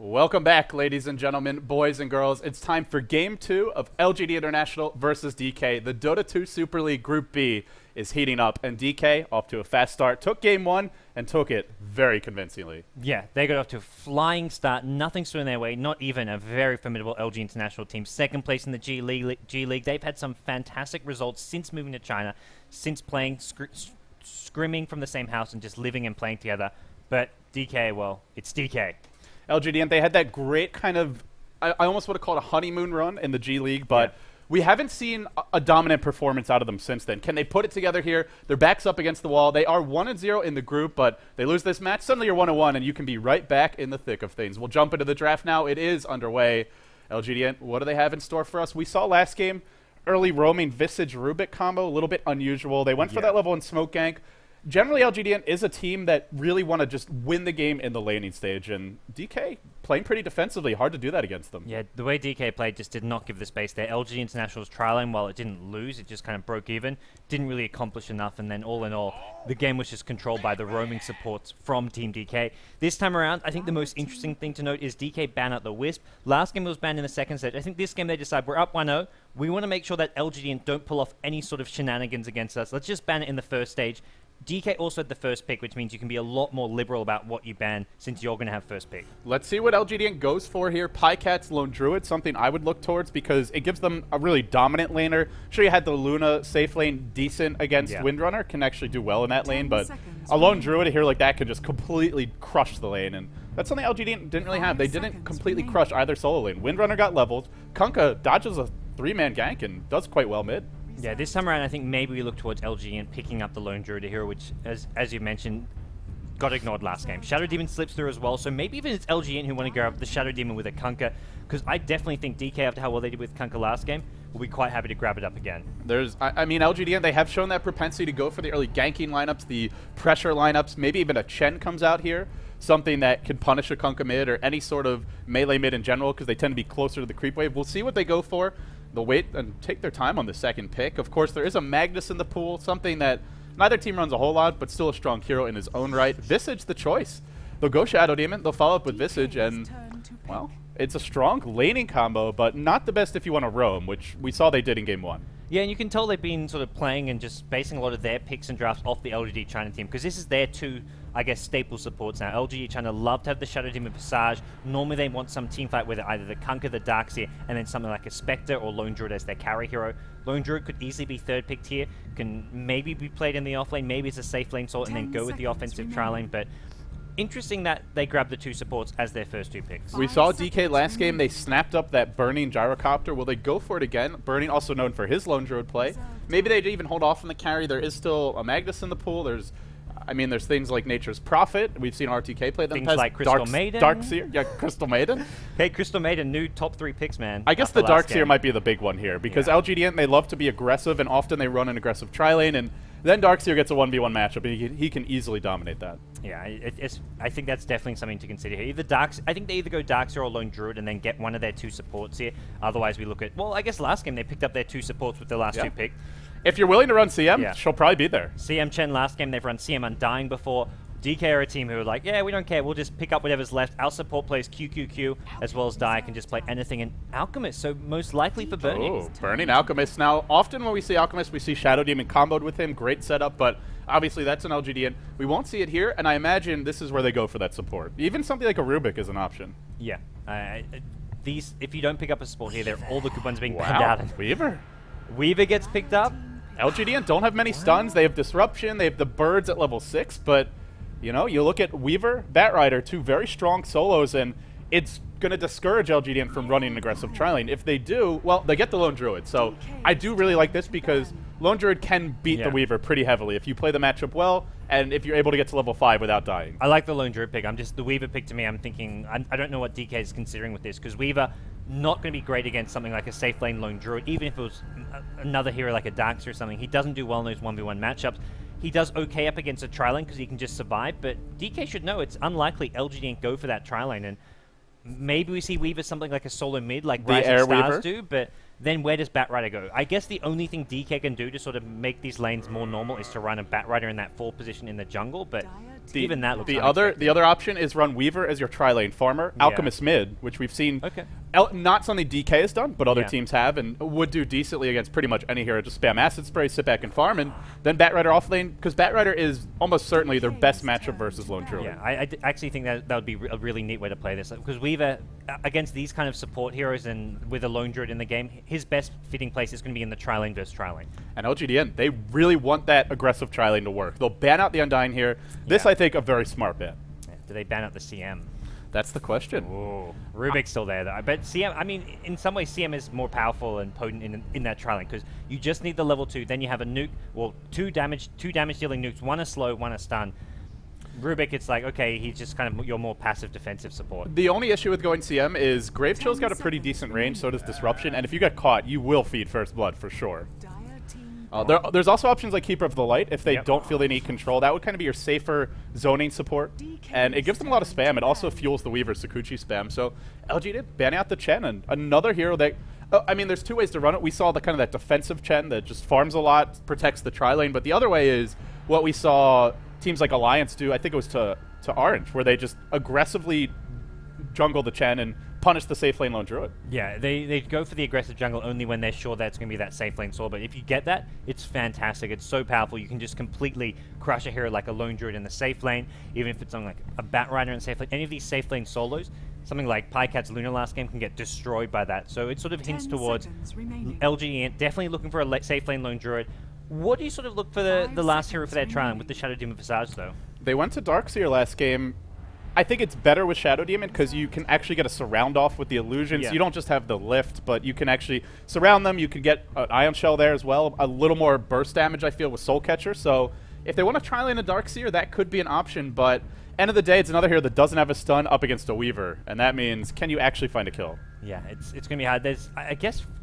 Welcome back, ladies and gentlemen, boys and girls. It's time for Game 2 of LGD International versus DK. The Dota 2 Super League Group B is heating up, and DK, off to a fast start, took Game 1 and took it very convincingly. Yeah, they got off to a flying start. Nothing stood in their way, not even a very formidable LG International team. Second place in the G League. They've had some fantastic results since moving to China, since playing scrimming from the same house and just living and playing together. But DK, well, it's DK. LGD, and they had that great kind of, I almost want to call it a honeymoon run in the G League, but we haven't seen a dominant performance out of them since then. Can they put it together here? Their back's up against the wall. They are 1-0 in the group, but they lose this match. Suddenly you're 1-1, and you can be right back in the thick of things. We'll jump into the draft now. It is underway. LGD, what do they have in store for us? We saw last game, early roaming Visage Rubik combo, a little bit unusual. They went for that level in Smoke Gank. Generally, LGDN is a team that really want to just win the game in the laning stage, and DK playing pretty defensively. Hard to do that against them. Yeah, the way DK played just did not give the space there. LG International's try line, while it didn't lose, it just kind of broke even. Didn't really accomplish enough, and then all in all, the game was just controlled by the roaming supports from Team DK. This time around, I think the most interesting thing to note is DK ban out the Wisp. Last game it was banned in the second stage. I think this game they decide we're up 1-0. We want to make sure that LGDN don't pull off any sort of shenanigans against us. Let's just ban it in the first stage. DK also had the first pick, which means you can be a lot more liberal about what you ban since you're going to have first pick. Let's see what LGDN goes for here. Pycat's Lone Druid, something I would look towards because it gives them a really dominant laner. Sure, you had the Luna safe lane decent against Windrunner, can actually do well in that lane, but a Lone Druid here like that could just completely crush the lane, and that's something LGDN didn't really have. They didn't completely crush either solo lane. Windrunner got leveled. Kunkka dodges a 3-man gank and does quite well mid. Yeah, this time around, I think maybe we look towards LG and picking up the Lone Druid here, which, as you mentioned, got ignored last game. Shadow Demon slips through as well, so maybe even it's LGN who want to grab the Shadow Demon with a Kunkka, because I definitely think DK, after how well they did with Kunkka last game, will be quite happy to grab it up again. I mean, LGDN, they have shown that propensity to go for the early ganking lineups, the pressure lineups, maybe even a Chen comes out here, something that could punish a Kunkka mid or any sort of melee mid in general, because they tend to be closer to the creep wave. We'll see what they go for. They'll wait and take their time on the second pick. Of course, there is a Magnus in the pool, something that neither team runs a whole lot, but still a strong hero in his own right. Visage the choice. They'll go Shadow Demon, they'll follow up with Visage, and, well, it's a strong laning combo, but not the best if you want to roam, which we saw they did in Game 1. Yeah, and you can tell they've been sort of playing and just basing a lot of their picks and drafts off the LGD China team, because this is their two, I guess, staple supports now. LGD China love to have the Shadow Demon Visage. Normally they want some team fight with it, either the Kunkka, the Darkseer, and then something like a Spectre or Lone Druid as their carry hero. Lone Druid could easily be third picked here, can maybe be played in the off lane, maybe it's a safe lane sort, and then go with the offensive tri lane, but interesting that they grabbed the two supports as their first two picks. We saw DK last game. They snapped up that Burning Gyrocopter. Will they go for it again? Burning, also known for his Lone Druid play. Maybe they'd even hold off on the carry. There is still a Magnus in the pool. There's things like Nature's Prophet. We've seen RTK play them. Things like Crystal Maiden. Darkseer. Yeah, Crystal Maiden. Hey, Crystal Maiden, new top 3 picks, man. I guess the Darkseer might be the big one here because LGDN, they love to be aggressive, and often they run an aggressive tri-lane, and then Darkseer gets a 1v1 matchup, and he can easily dominate that. Yeah, I think that's definitely something to consider here. I think they either go Darkseer or Lone Druid and then get one of their two supports here. Otherwise, we look at, well, I guess last game they picked up their two supports with their last two picks. If you're willing to run CM, she'll probably be there. CM Chen last game, they've run CM Undying before. DK are a team who are like, yeah, we don't care. We'll just pick up whatever's left. Our support plays QQQ as well as Dai can just play anything. And Alchemist, so most likely for Burning. Oh, Burning Alchemist. Now, often when we see Alchemist, we see Shadow Demon comboed with him. Great setup, but obviously that's an LGDN. We won't see it here, and I imagine this is where they go for that support. Even something like a Rubik is an option. Yeah. If you don't pick up a support here, all the good ones being banned out. Weaver. Weaver gets picked up. LGDN don't have many stuns. They have Disruption. They have the Birds at level 6, but you know, you look at Weaver, Batrider, two very strong solos, and it's going to discourage LGDN from running an aggressive tri-lane. If they do, well, they get the Lone Druid. So I do really like this because Lone Druid can beat the Weaver pretty heavily if you play the matchup well and if you're able to get to level 5 without dying. I like the Lone Druid pick. The Weaver pick to me, I'm thinking, I don't know what DK is considering with this, because Weaver not going to be great against something like a safe lane Lone Druid, even if it was another hero like a Darkseer or something. He doesn't do well in those 1v1 matchups. He does okay up against a tri-lane because he can just survive, but DK should know it's unlikely LGD go for that tri-lane, and maybe we see Weaver something like a solo mid like Rising Stars do, but then where does Batrider go? I guess the only thing DK can do to sort of make these lanes more normal is to run a Batrider in that 4 position in the jungle, but Even that looks the other option is run Weaver as your tri-lane farmer, Alchemist mid, which we've seen. Okay. Not something DK has done, but other Yeah. teams have, and would do decently against pretty much any hero. Just spam Acid Spray, sit back and farm, and then Batrider off lane, because Batrider is almost certainly their best matchup versus Lone Druid. Yeah, I actually think that would be a really neat way to play this, because Weaver, against these kind of support heroes and with a Lone Druid in the game, his best fitting place is going to be in the tri-lane versus tri-lane. And LGDN, they really want that aggressive tri-lane to work. They'll ban out the Undying here. This, I think, a very smart bet. Yeah. Do they ban out the CM? That's the question. Ooh. Rubik's still there, though. But CM, I mean, in some ways, CM is more powerful and potent in that tri-lane, because you just need the level 2. Then you have a nuke, well, two damage dealing nukes, one a slow, one a stun. Rubik, it's like, okay, he's just kind of your more passive defensive support. The only issue with going CM is Grave Chill's got a pretty decent range, so does Disruption, and if you get caught, you will feed First Blood for sure. There's also options like Keeper of the Light if they don't feel they need control. That would kind of be your safer zoning support, and it gives them a lot of spam. It also fuels the Weaver Sakuchi spam. So LG did ban out the Chen, and another hero that... I mean, there's two ways to run it. We saw the kind of that defensive Chen that just farms a lot, protects the tri-lane, but the other way is what we saw teams like Alliance do. I think it was to Orange, where they just aggressively jungle the Chen and punish the safe lane Lone Druid. Yeah, they go for the aggressive jungle only when they're sure that it's going to be that safe lane sword. But if you get that, it's fantastic. It's so powerful. You can just completely crush a hero like a Lone Druid in the safe lane, even if it's on like a Batrider in safe lane. Any of these safe lane solos, something like Pycat's Luna last game can get destroyed by that. So it sort of hints towards LGN definitely looking for a safe lane Lone Druid. What do you sort of look for the last hero for their trial with the Shadow Demon Visage, though? They went to Darkseer last game. I think it's better with Shadow Demon because you can actually get a surround off with the illusions. Yeah. You don't just have the lift, but you can actually surround them. You can get an Ion Shell there as well. A little more burst damage, I feel, with Soul Catcher. So if they want to try lane a Darkseer, that could be an option. But end of the day, it's another hero that doesn't have a stun up against a Weaver. And that means, can you actually find a kill? Yeah, it's going to be hard.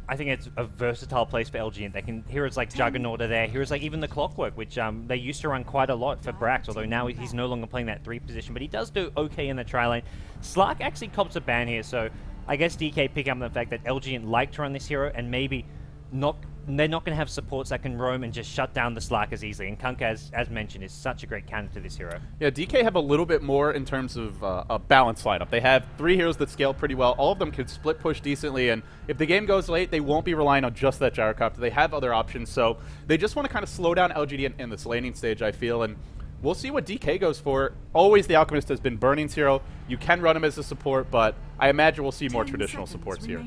I think it's a versatile place for LG, and they can heroes like Juggernaut are there, heroes like even the Clockwork, which they used to run quite a lot for Brax, although now he's no longer playing that 3 position, but he does do okay in the tri-lane. Slark actually cops a ban here, so I guess DK pick up on the fact that LG like to run this hero, and maybe they're not going to have supports that can roam and just shut down the Slark as easily, and Kunkka, as mentioned, is such a great counter to this hero. Yeah, DK have a little bit more in terms of a balanced lineup. They have 3 heroes that scale pretty well. All of them can split push decently, and if the game goes late, they won't be relying on just that Gyrocopter. They have other options, so they just want to kind of slow down LGD in this laning stage, I feel, and we'll see what DK goes for. Always the Alchemist has been Burning's hero. You can run him as a support, but I imagine we'll see more traditional supports here.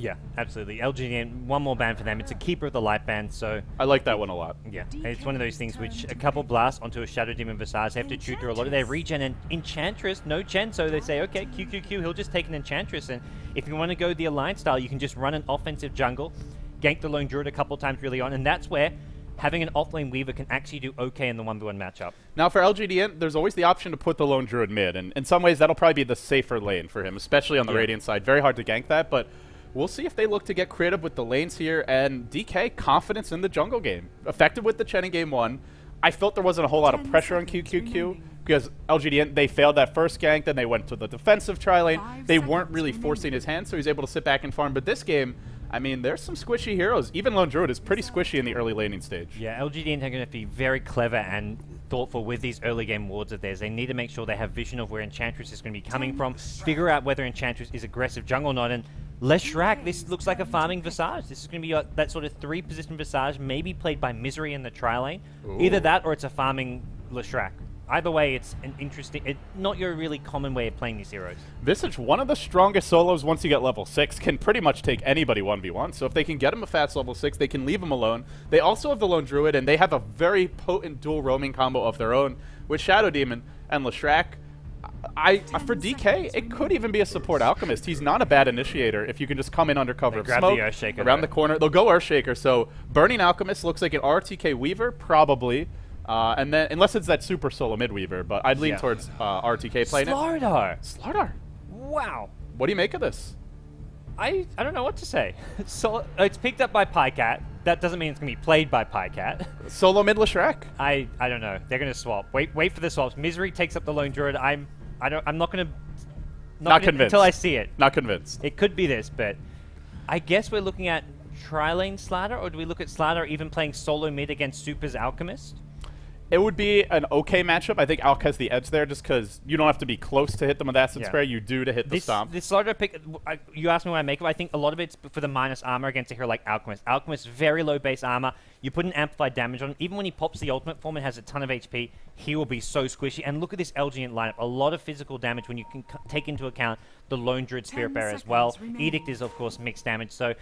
Yeah, absolutely. LGN, one more ban for them. It's a Keeper of the Light ban, so... I like that one a lot. Yeah, it's one of those things which a couple blasts onto a Shadow Demon Visage, they have to chew through a lot of their regen, and Enchantress, no Chen, so they say, okay, QQQ, he'll just take an Enchantress, and if you want to go the Alliance style, you can just run an offensive jungle, gank the Lone Druid a couple times really on, and that's where having an offlane Weaver can actually do okay in the 1v1 matchup. Now for LGDN, there's always the option to put the Lone Druid mid, and in some ways that'll probably be the safer lane for him, especially on the Radiant side. Very hard to gank that, but we'll see if they look to get creative with the lanes here, and DK, confidence in the jungle game. Effective with the Chen in game 1. I felt there wasn't a whole lot of pressure on QQQ, because LGDN, they failed that first gank, then they went to the defensive tri-lane. They weren't really forcing his hand, so he's able to sit back and farm. But this game, I mean, there's some squishy heroes. Even Lone Druid is pretty squishy in the early laning stage. Yeah, LGDN are going to be very clever and thoughtful with these early game wards of theirs. They need to make sure they have vision of where Enchantress is going to be coming from, figure out whether Enchantress is aggressive jungle or not, and Leshrac, this looks like a farming Visage. This is going to be that sort of 3-position Visage, maybe played by Misery in the tri-lane. Either that or it's a farming Leshrac. Either way, it's an interesting, not your really common way of playing these heroes. Visage, one of the strongest solos once you get level 6, can pretty much take anybody 1v1. So if they can get him a fast level 6, they can leave him alone. They also have the Lone Druid, and they have a very potent dual roaming combo of their own with Shadow Demon and Leshrac. For DK, it could even be a support Alchemist. He's not a bad initiator if you can just come in under cover of smoke, around the corner. They'll go Earthshaker, so Burning Alchemist looks like an RTK Weaver, probably. And then, unless it's that super solo mid Weaver, but I'd lean towards RTK playing Slardar. Slardar. Wow. What do you make of this? I don't know what to say. So it's picked up by Pycat. That doesn't mean it's going to be played by Pycat. Solo mid Leshrac? I don't know. They're going to swap. Wait for the swaps. Misery takes up the Lone Druid. I'm not going to... Not convinced. Until I see it. Not convinced. It could be this, but I guess we're looking at tri-lane Slardar, or do we look at Slardar even playing solo mid against Super's Alchemist? It would be an okay matchup. I think Alk has the edge there just because you don't have to be close to hit them with Acid Spray. You do to hit the Stomp. This Slaughter pick, you asked me what I make of it. I think a lot of it's for the minus armor against a hero like Alchemist. Alchemist, very low base armor. You put an amplified damage on him. Even when he pops the ultimate form and has a ton of HP, he will be so squishy. And look at this LGN lineup. A lot of physical damage when you can take into account the Lone Druid Spirit Bearer as well. Edict is, of course, mixed damage. So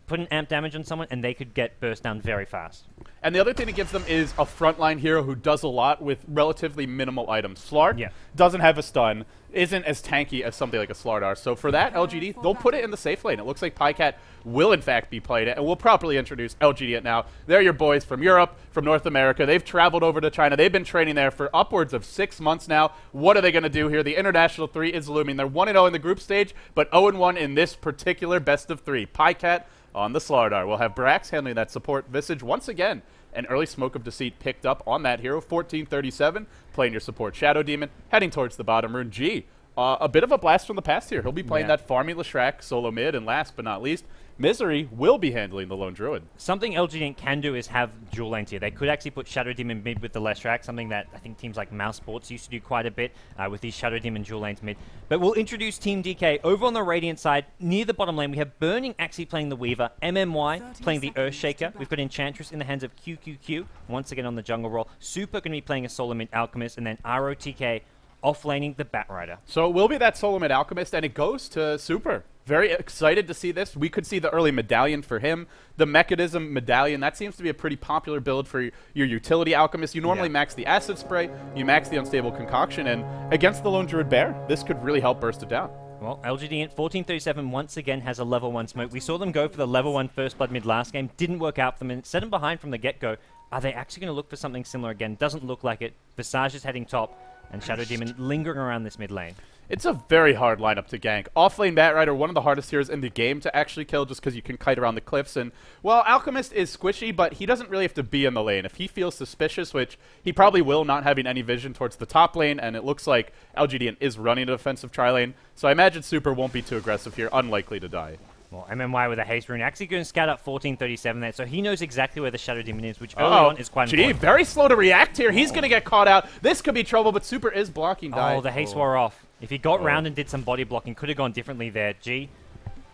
put an amp damage on someone and they could get burst down very fast. And the other thing it gives them is a frontline hero who does a lot with relatively minimal items. Slark doesn't have a stun, isn't as tanky as something like a Slardar. So for that, LGD, they'll put it in the safe lane. It looks like PyCat will, in fact, be playing it, and we'll properly introduce LGD it now. They're your boys from Europe, from North America. They've traveled over to China. They've been training there for upwards of 6 months now. What are they going to do here? The International 3 is looming. They're 1-0 in the group stage, but 0-1 in this particular best of 3. PyCat on the Slardar. We'll have Brax handling that support. Visage once again. An early Smoke of Deceit picked up on that hero. 1437, playing your support Shadow Demon, heading towards the bottom rune. G, a bit of a blast from the past here. He'll be playing that farming Leshrac solo mid, and last but not least, Misery will be handling the Lone Druid. Something LGD can do is have dual lanes here. They could actually put Shadow Demon mid with the Leshrac, something that I think teams like Mouse Sports used to do quite a bit with these Shadow Demon dual lanes mid. But we'll introduce Team DK over on the Radiant side. Near the bottom lane, we have Burning actually playing the Weaver, MMY playing the Earthshaker. We've got Enchantress in the hands of QQQ, once again on the jungle role. Super going to be playing a solo mid Alchemist, and then ROTK off-laning the Batrider. So it will be that solo mid Alchemist, and it goes to Super. Very excited to see this. We could see the early Medallion for him. The Mechanism Medallion, that seems to be a pretty popular build for your utility Alchemist. You normally max the Acid Spray, you max the Unstable Concoction, and against the Lone Druid Bear, this could really help burst it down. Well, LGD at 1437 once again has a level 1 smoke. We saw them go for the level 1 First Blood mid last game. Didn't work out for them and set them behind from the get-go. Are they actually going to look for something similar again? Doesn't look like it. Visage is heading top, and Shadow Demon lingering around this mid lane. It's a very hard lineup to gank. Offlane Batrider, one of the hardest heroes in the game to actually kill just because you can kite around the cliffs. And, well, Alchemist is squishy, but he doesn't really have to be in the lane. If he feels suspicious, which he probably will, not having any vision towards the top lane, and it looks like LGD is running a defensive tri-lane, so I imagine Super won't be too aggressive here, unlikely to die. Well, MMY with a haste rune actually going to scout up 1437 there, so he knows exactly where the Shadow Demon is, which early on is quite important. Very slow to react here. He's going to get caught out. This could be trouble, but Super is blocking die. Oh, the haste wore off. If he got round and did some body blocking, could have gone differently there. G,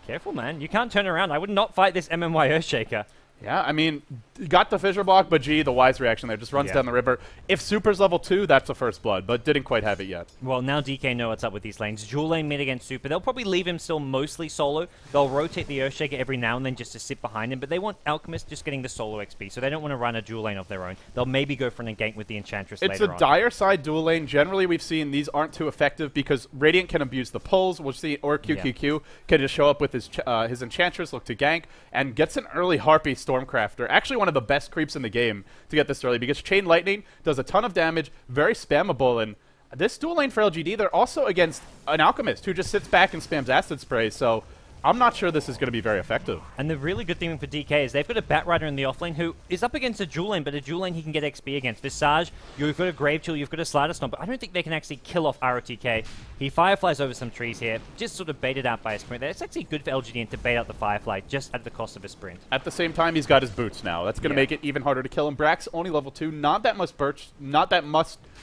careful, man. You can't turn around. I would not fight this MMY Earthshaker. Yeah, I mean, got the fissure block, but G, the wise reaction there, just runs down the river. If Super's level 2, that's a first blood, but didn't quite have it yet. Well, now DK know what's up with these lanes. Dual lane mid against Super. They'll probably leave him still mostly solo. They'll rotate the Earthshaker every now and then just to sit behind him, but they want Alchemist just getting the solo XP, so they don't want to run a dual lane of their own. They'll maybe go for an gank with the Enchantress later on. It's a dire side dual lane. Generally, we've seen these aren't too effective because Radiant can abuse the pulls, we'll see, or QQQ can just show up with his Enchantress, look to gank, and gets an early Harpy Stormcrafter. Actually one of the best creeps in the game to get this early because Chain Lightning does a ton of damage, very spammable, and this dual lane for LGD, they're also against an Alchemist who just sits back and spams Acid Spray, so I'm not sure this is going to be very effective. And the really good thing for DK is they've got a Batrider in the offlane who is up against a dual lane, but a dual lane he can get XP against. Visage, you've got a Grave Chill, you've got a Slider Stomp, but I don't think they can actually kill off ROTK. He Fireflies over some trees here, just sort of baited out by a sprint there. It's actually good for LGD to bait out the Firefly just at the cost of a sprint. At the same time, he's got his boots now. That's going to make it even harder to kill him. Brax only level 2, not that much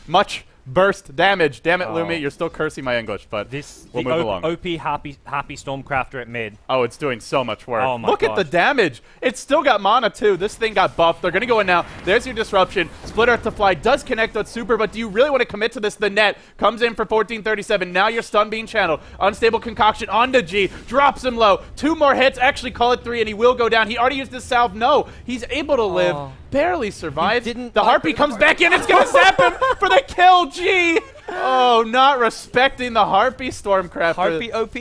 much burst damage. Damn it, Lumi, you're still cursing my English, but we'll move along. OP Harpy Stormcrafter at mid. Oh, it's doing so much work. Oh my Look at the damage. It's still got mana, too. This thing got buffed. They're going to go in now. There's your disruption. Split Earth to Fly does connect with Super, but do you really want to commit to this? The net comes in for 1437. Now your stun being channeled. Unstable Concoction onto G. Drops him low. 2 more hits. Actually, call it 3, and he will go down. He already used his salve. No, he's able to live. Barely survived. The Harpy comes back in. It's going to zap him for the kill. G. Oh, not respecting the Harpy Stormcrafter. Harpy OP.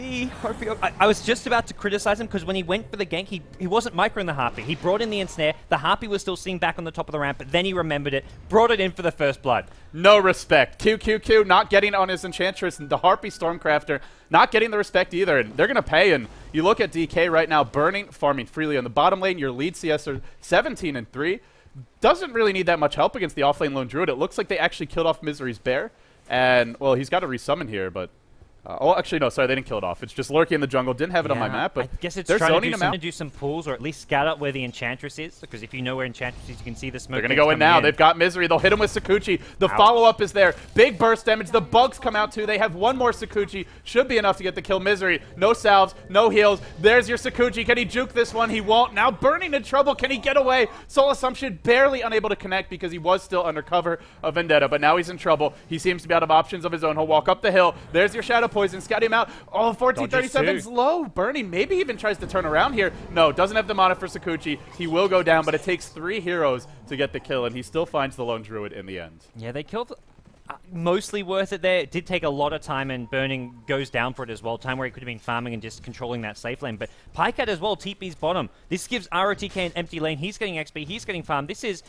I was just about to criticize him because when he went for the gank, he wasn't microing the Harpy. He brought in the ensnare. The Harpy was still seen back on the top of the ramp, but then he remembered it, brought it in for the first blood. No respect. QQQ not getting on his Enchantress, and the Harpy Stormcrafter not getting the respect either, and they're going to pay. And you look at DK right now, burning, farming freely on the bottom lane. Your lead CS are 17-3. Doesn't really need that much help against the offlane Lone Druid. It looks like they actually killed off Misery's Bear. And, well, he's got to resummon here, but Oh, actually, no, sorry, they didn't kill it off. It's just lurking in the jungle. Didn't have it on my map, but I guess it's they're trying zoning to him out. do some pulls, or at least scout out where the Enchantress is, because if you know where Enchantress is, you can see the smoke. They're going to go in now. They've got Misery. They'll hit him with Sakuchi. The follow-up is there. Big burst damage. The bugs come out, too. They have one more Sakuchi. Should be enough to get the kill. Misery. No salves. No heals. There's your Sakuchi. Can he juke this one? He won't. Now Burning in trouble. Can he get away? Soul Assumption barely unable to connect because he was still under cover of Vendetta, but now he's in trouble. He seems to be out of options of his own. He'll walk up the hill. There's your Shadow Poison. Scout him out. Oh, 1437's low. Burning maybe even tries to turn around here. No, doesn't have the mana for Sakuchi. He will go down, but it takes 3 heroes to get the kill, and he still finds the lone druid in the end. Yeah, they killed... mostly worth it there. It did take a lot of time, and Burning goes down for it as well. Time where he could have been farming and just controlling that safe lane. But Pycat as well, TP's bottom. This gives ROTK an empty lane. He's getting XP. He's getting farm. This is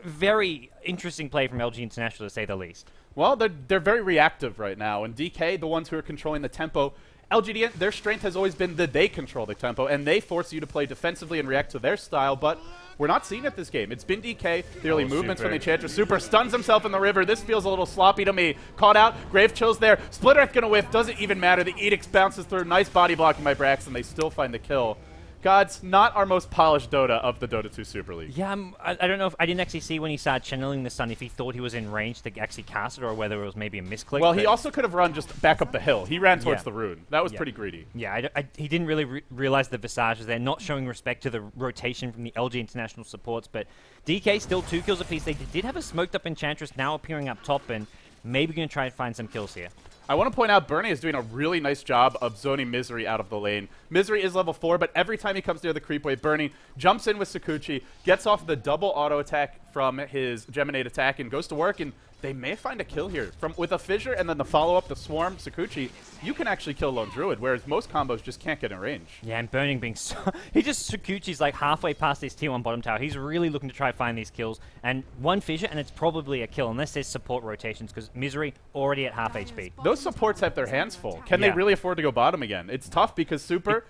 very interesting play from LG International, to say the least. Well, they're very reactive right now, and DK, the ones who are controlling the tempo, LGD, their strength has always been that they control the tempo, and they force you to play defensively and react to their style, but we're not seeing it this game. It's been DK, the early movements from the Enchantress. Super stuns himself in the river. This feels a little sloppy to me. Caught out, Grave Chill's there. Split Earth gonna whiff, doesn't even matter. The Edicts bounces through. Nice body blocking by Brax, and they still find the kill. Gods, not our most polished Dota of the Dota 2 Super League. Yeah, I don't know if I didn't actually see when he started channeling the sun if he thought he was in range to actually cast it or whether it was maybe a misclick. Well, he also could have run just back up the hill. He ran towards the rune. That was pretty greedy. Yeah, he didn't really realize the Visage was there, not showing respect to the rotation from the LG International supports. But DK still 2 kills apiece. They did have a smoked up Enchantress now appearing up top, and maybe going to try and find some kills here. I want to point out Burning is doing a really nice job of zoning Misery out of the lane. Misery is level 4, but every time he comes near the creep wave, Burning jumps in with Sakuchi, gets off the double auto attack from his Geminate attack, and goes to work, and they may find a kill here. With a Fissure and then the follow-up, the Swarm, Sakuchi, you can actually kill Lone Druid, whereas most combos just can't get in range. Yeah, and Burning being so... he just Sakuchi's like halfway past this tier 1 bottom tower. He's really looking to try and find these kills. And one Fissure, and it's probably a kill, unless there's support rotations, because Misery already at half HP. Those supports have their hands full. Can they really afford to go bottom again? It's tough because Super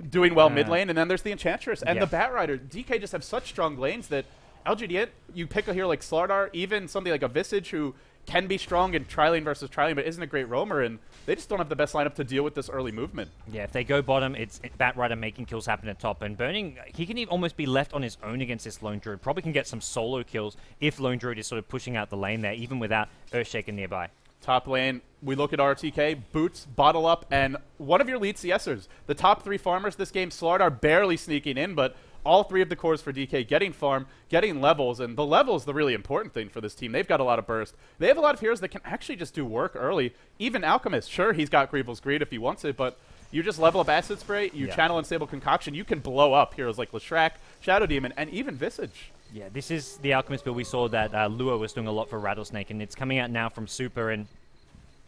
doing well mid lane, and then there's the Enchantress and the Batrider. DK just have such strong lanes that LGD, you pick a hero like Slardar, even something like a Visage who can be strong in tri-lane versus tri-lane, but isn't a great roamer, and they just don't have the best lineup to deal with this early movement. Yeah, if they go bottom, it's Batrider making kills happen at top, and Burning, he can almost be left on his own against this Lone Druid. Probably can get some solo kills if Lone Druid is sort of pushing out the lane there, even without Earthshaker nearby. Top lane, we look at RTK, Boots, Bottle Up, and one of your lead CSers. The top 3 farmers this game, Slardar barely sneaking in, but all 3 of the cores for DK getting farm, getting levels, and the level is the really important thing for this team. They've got a lot of burst. They have a lot of heroes that can actually just do work early. Even Alchemist, sure, he's got Greevil's Greed if he wants it, but you just level up Acid Spray, you channel Unstable Concoction, you can blow up heroes like Leshrac, Shadow Demon, and even Visage. Yeah, this is the Alchemist build. We saw that Lua was doing a lot for Rattlesnake, and it's coming out now from Super, and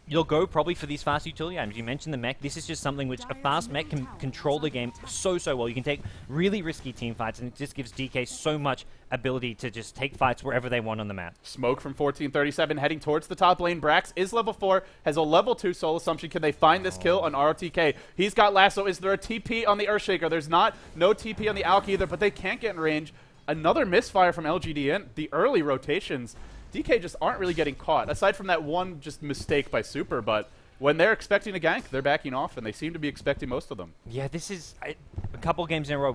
you'll go probably for these fast utility items. You mentioned the mech. This is just something which a fast mech can control the game so well. You can take really risky team fights, and it just gives DK so much ability to just take fights wherever they want on the map. Smoke from 1437 heading towards the top lane. Brax is level 4, has a level 2 Soul Assumption. Can they find this kill on ROTK? He's got Lasso. Is there a TP on the Earthshaker? There's not. No TP on the Alk either, but they can't get in range. Another misfire from LGDN. The early rotations, DK just aren't really getting caught, aside from that one just mistake by Super, but when they're expecting a gank, they're backing off, and they seem to be expecting most of them. Yeah, this is a couple games in a row.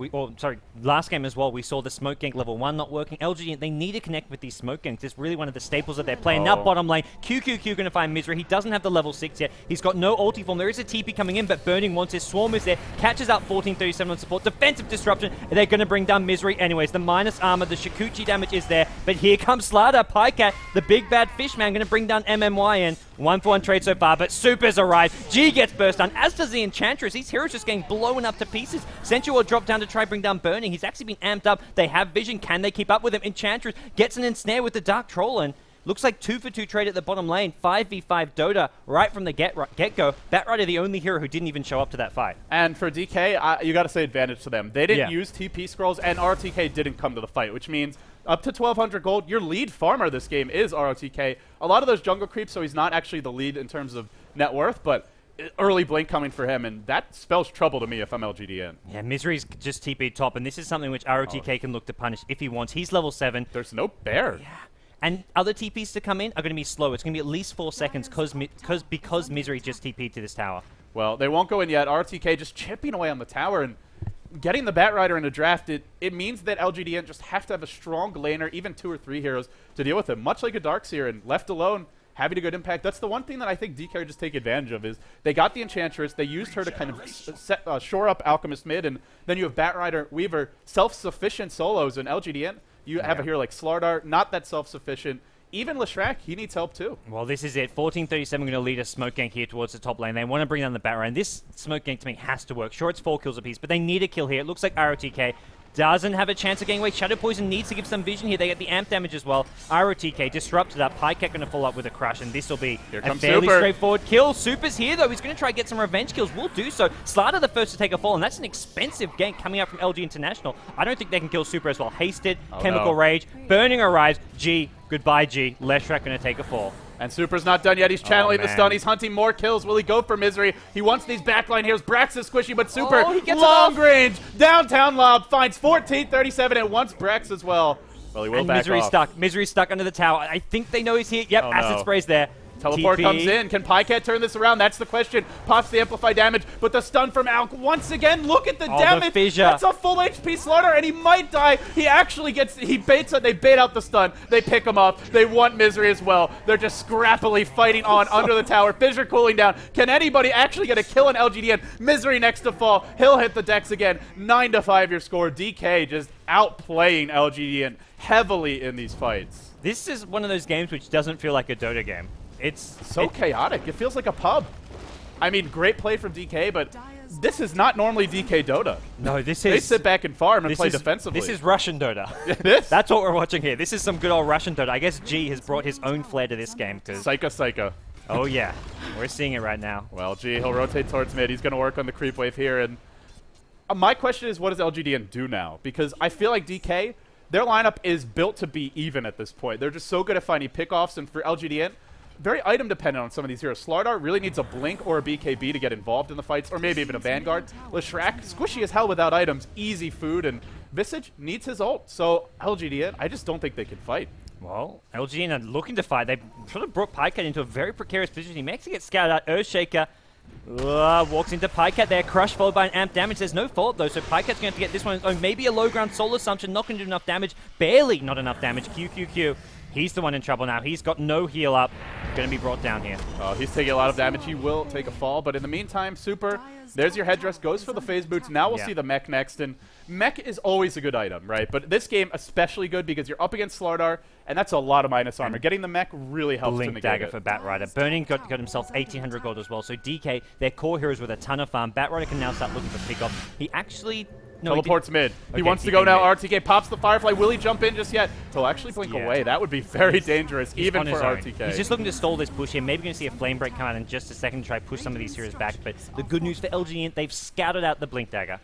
Last game as well, we saw the smoke gank level 1 not working. LG, they need to connect with these smoke ganks. It's really one of the staples that they're playing. Now bottom lane, QQQ going to find Misery. He doesn't have the level 6 yet. He's got no ulti form. There is a TP coming in, but Burning wants his Swarm is there. Catches out 1437 on support. Defensive disruption. They're going to bring down Misery anyways. The minus armor, the Sakuchi damage is there, but here comes Slardar. Pycat, the big bad fish man, going to bring down MMY in. 1-for-1 trade so far, but Super's arrived. G gets burst on, as does the Enchantress. These heroes just getting blown up to pieces. Sensual will drop down to try bring down Burning. He's actually been amped up. They have vision. Can they keep up with him? Enchantress gets an ensnare with the Dark Troll, and looks like 2-for-2 trade at the bottom lane. 5v5 Dota right from the get-go. Batrider the only hero who didn't even show up to that fight. And for DK, you got to say advantage to them. They didn't use TP scrolls, and RTK didn't come to the fight, which means up to 1,200 gold, your lead farmer this game is ROTK. A lot of those jungle creeps, so he's not actually the lead in terms of net worth, but early blink coming for him, and that spells trouble to me if I'm LGDN. Yeah, Misery's just TP top, and this is something which ROTK can look to punish if he wants. He's level 7. There's no bear. Yeah. And other TPs to come in are going to be slow. It's going to be at least 4 seconds because Misery just TP'd to this tower. Well, they won't go in yet. RTK just chipping away on the tower and getting the Batrider in a draft. It means that LGDN just have to have a strong laner, even 2 or 3 heroes, to deal with him. Much like a Darkseer, and left alone, having a good impact. That's the one thing that I think DK just take advantage of is they got the Enchantress, they used her to kind of shore up Alchemist mid, and then you have Batrider, Weaver, self-sufficient solos, and LGDN, you have a hero like Slardar, not that self-sufficient. Even Leshrac, he needs help too. Well, this is it. 1437 going to lead a smoke gank here towards the top lane. They want to bring down the Batrider, and this smoke gank to me has to work. Sure, it's 4 kills apiece, but they need a kill here. It looks like ROTK doesn't have a chance of getting away. Shadow Poison needs to give some vision here. They get the amp damage as well. ROTK disrupted up. Pycat going to follow up with a crush, and this will be a fairly straightforward kill. Super's here, though. He's going to try to get some revenge kills. Will do so. Slardar the first to take a fall, and that's an expensive gank coming out from LG International. I don't think they can kill Super as well. Hasted, Chemical Rage, Burning arrives. G, goodbye G. Leshrac going to take a fall. And Super's not done yet. He's channeling the stun. He's hunting more kills. Will he go for Misery? He wants these backline heroes. Brax is squishy, but Super, long range, downtown lob, finds 1437 and wants Brax as well. Well, he will back Misery's off. stuck. Misery's stuck under the tower. I think they know he's here. Yep, Acid Spray's there. Teleport comes in. Can Pycat turn this around? That's the question. Pops the amplify damage, but the stun from Alk once again. Look at the damage. That's a full HP Slardar, and he might die. He actually gets. He baits it. They bait out the stun. They pick him up. They want Misery as well. They're just scrappily fighting on under the tower. Fissure cooling down. Can anybody actually get a kill on LGDN? Misery next to fall. He'll hit the decks again. 9-5 your score. DK just outplaying LGDN heavily in these fights. This is one of those games which doesn't feel like a Dota game. It's so chaotic. It feels like a pub. I mean, great play from DK, but this is not normally DK Dota. No, this is... They sit back and farm and play defensively. This is Russian Dota. It is? That's what we're watching here. This is some good old Russian Dota. I guess G has brought his own flair to this game. Psycho. Oh, yeah. We're seeing it right now. Well, G, he'll rotate towards mid. He's going to work on the creep wave here. And my question is, what does LGDN do now? Because I feel like DK, their lineup is built to be even at this point. They're just so good at finding pickoffs. And for LGDN, very item dependent on some of these heroes. Slardar really needs a Blink or a BKB to get involved in the fights, or maybe even a Vanguard. Leshrac, squishy as hell without items, easy food, and Visage needs his ult. So LGDN, I just don't think they can fight. Well, LGDN are looking to fight. They sort of brought Pycat into a very precarious position. He makes it get scouted out. Earthshaker walks into Pycat there. Crush followed by an amp damage. There's no fault though, so Pycat's going to have to get this one. Oh, maybe a low ground soul assumption. Not going to do enough damage. Barely not enough damage. QQQ. He's the one in trouble now. He's got no heal up. Going to be brought down here. He's taking a lot of damage. He will take a fall. But in the meantime, Super, there's your headdress. Goes for the phase boots. Now we'll see the mech next. And mech is always a good item, right? But this game especially good because you're up against Slardar, and that's a lot of minus armor. Getting the mech really helps to negate dagger for Batrider. Burning got himself 1800 gold as well. So DK, their core heroes with a ton of farm. Batrider can now start looking for pickoff. He actually... No, teleports mid. He wants to go now. RTK pops the Firefly. Will he jump in just yet? He'll actually blink away. That would be very dangerous, even for RTK. He's just looking to stall this push here. Maybe going to see a Flame Break come out in just a second to try to push some of these heroes back. But the good news for LGD, they've scouted out the Blink Dagger.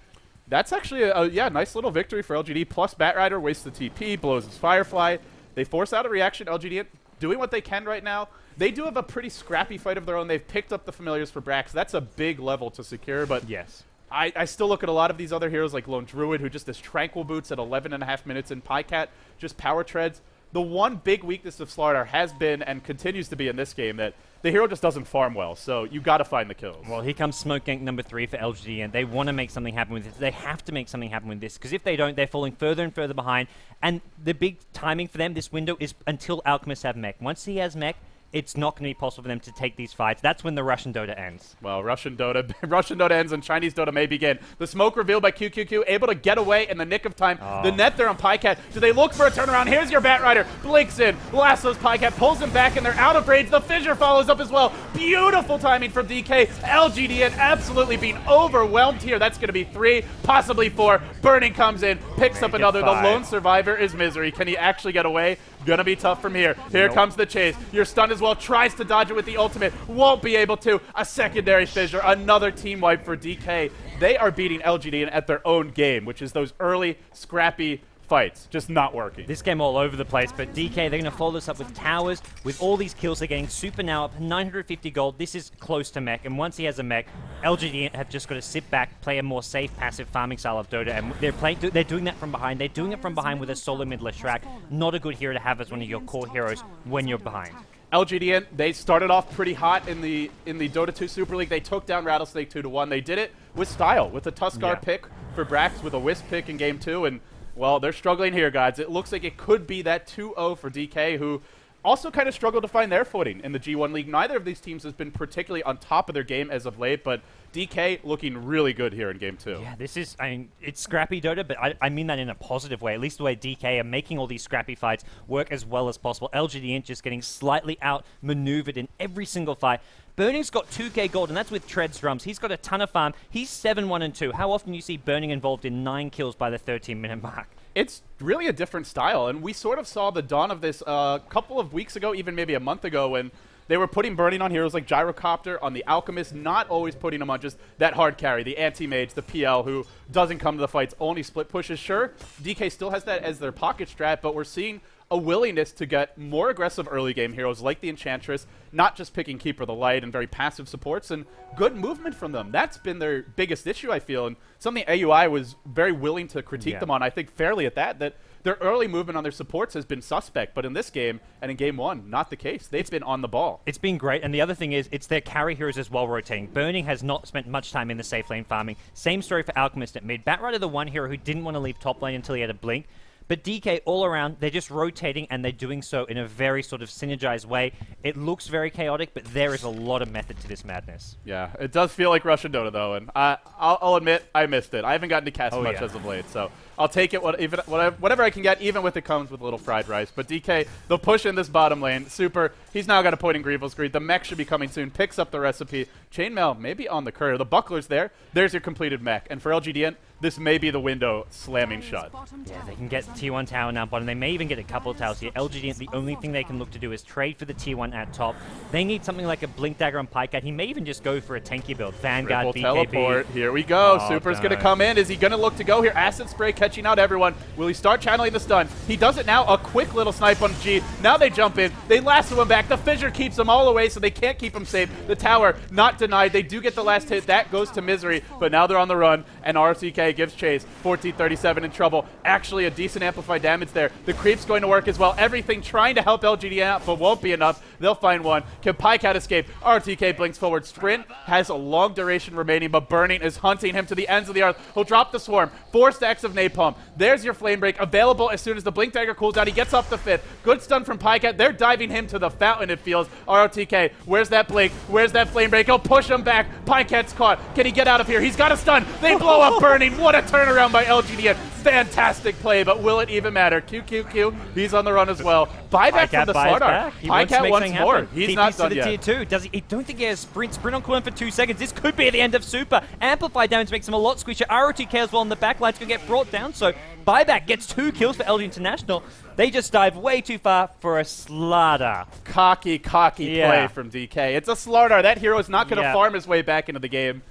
That's actually a nice little victory for LGD. Plus Batrider wastes the TP, blows his Firefly. They force out a reaction. LGD doing what they can right now. They do have a pretty scrappy fight of their own. They've picked up the familiars for Brax. That's a big level to secure, but yes. I still look at a lot of these other heroes like Lone Druid, who just does Tranquil Boots at 11.5 minutes, and Pycat just power treads. The one big weakness of Slardar has been and continues to be in this game that the hero just doesn't farm well, so you got to find the kills. Well, here comes Smoke Gank number 3 for LGD, and they want to make something happen with this. They have to make something happen with this, because if they don't, they're falling further and further behind. And the big timing for them, this window, is until Alchemist have mech. Once he has mech, it's not going to be possible for them to take these fights. That's when the Russian Dota ends. Well, Russian Dota ends and Chinese Dota may begin. The smoke revealed by QQQ, able to get away in the nick of time. The net there on Pycat. Do they look for a turnaround? Here's your Batrider. Blinks in, lassos Pycat, pulls him back, and they're out of range. The Fissure follows up as well. Beautiful timing from DK. LGDN absolutely being overwhelmed here. That's going to be 3, possibly 4. Burning comes in, picks up another. 5. The lone survivor is Misery. Can he actually get away? Gonna be tough from here. Here comes the chase. Your stun as well. Tries to dodge it with the ultimate. Won't be able to. A secondary Fissure. Another team wipe for DK. They are beating LGD at their own game, which is those early, scrappy fights. Just not working. This game all over the place, but DK, they're going to follow this up with towers. With all these kills, they're getting Super now up 950 gold. This is close to mech, and once he has a mech, LGD have just got to sit back, play a more safe, passive farming style of Dota, and they're doing that from behind. They're doing it from behind with a solo mid Leshrac. Not a good hero to have as one of your core heroes when you're behind. LGDN, they started off pretty hot in the Dota 2 Super League. They took down Rattlesnake 2-1. They did it with style, with a Tuskar pick for Brax, with a Wisp pick in Game 2, and well, they're struggling here, guys. It looks like it could be that 2-0 for DK, who also kind of struggled to find their footing in the G1 League. Neither of these teams has been particularly on top of their game as of late, but DK looking really good here in Game 2. Yeah, this is, I mean, it's scrappy Dota, but I mean that in a positive way. At least the way DK are making all these scrappy fights work as well as possible. LGD just getting slightly outmaneuvered in every single fight. Burning's got 2k gold, and that's with Tread's drums. He's got a ton of farm. He's 7-1-2. How often do you see Burning involved in 9 kills by the 13-minute mark? It's really a different style, and we sort of saw the dawn of this a couple of weeks ago, even maybe a month ago, when they were putting Burning on heroes like Gyrocopter, on the Alchemist, not always putting them on just that hard carry, the anti-mage, the PL, who doesn't come to the fights, only split pushes. Sure, DK still has that as their pocket strat, but we're seeing a willingness to get more aggressive early game heroes like the Enchantress, not just picking Keeper the Light and very passive supports, and good movement from them. That's been their biggest issue, I feel, and something AUI was very willing to critique them on, I think fairly at that their early movement on their supports has been suspect, but in this game, and in Game 1, not the case. They've been on the ball. It's been great, and the other thing is, it's their carry heroes as well rotating. Burning has not spent much time in the safe lane farming. Same story for Alchemist at mid. Batrider, the one hero who didn't want to leave top lane until he had a blink. But DK, all around, they're just rotating, and they're doing so in a very sort of synergized way. It looks very chaotic, but there is a lot of method to this madness. Yeah, it does feel like Russian Dota, though, and I'll admit I missed it. I haven't gotten to cast much as of late, so I'll take it whatever I can get, even with it comes with a little fried rice. But DK, they'll push in this bottom lane. Super. He's now got a point in Greevil's Greed. The mech should be coming soon. Picks up the recipe. Chainmail maybe on the courier. The buckler's there. There's your completed mech. And for LGDN, this may be the window slamming shut. Yeah, they can get T1 tower now bottom. They may even get a couple of towers here. LGD, the only thing they can look to do is trade for the T1 at top. They need something like a Blink Dagger on Pikecat. He may even just go for a tanky build. Vanguard, BKB. Teleport. Here we go. Super's going to come in. Is he going to look to go here? Acid Spray catching out everyone. Will he start channeling the stun? He does it now. A quick little snipe on G. Now they jump in. They lasso him back. The Fissure keeps them all away, so they can't keep him safe. The tower not denied. They do get the last hit. That goes to Misery, but now they're on the run, and RTK gives chase. 1437 in trouble. Actually, a decent amplified damage there. The creep's going to work as well. Everything trying to help LGD out, but won't be enough. They'll find one. Can Pikecat escape? RTK blinks forward. Sprint has a long duration remaining, but Burning is hunting him to the ends of the earth. He'll drop the Swarm. 4 stacks of Napalm. There's your Flame Break. Available as soon as the Blink Dagger cools down. He gets off the 5th. Good stun from Pikecat. They're diving him to the fountain, it feels. RTK, where's that Blink? Where's that Flame Break? He'll push him back. Pikecat's caught. Can he get out of here? He's got a stun. They blow up Burning. What a turnaround by LGDN. Fantastic play, but will it even matter? QQQ, he's on the run as well. Buyback from the Slardar. Pikecat once more. He's not done yet. Tier 2. Does he? I don't think he has sprint. Sprint on cooldown for 2 seconds. This could be the end of Super. Amplified damage makes him a lot squishier. ROTK as well in the backline's going to get brought down, so Buyback gets 2 kills for LG International. They just dive way too far for a Slardar. Cocky play from DK. It's a Slardar. That hero is not going to farm his way back into the game.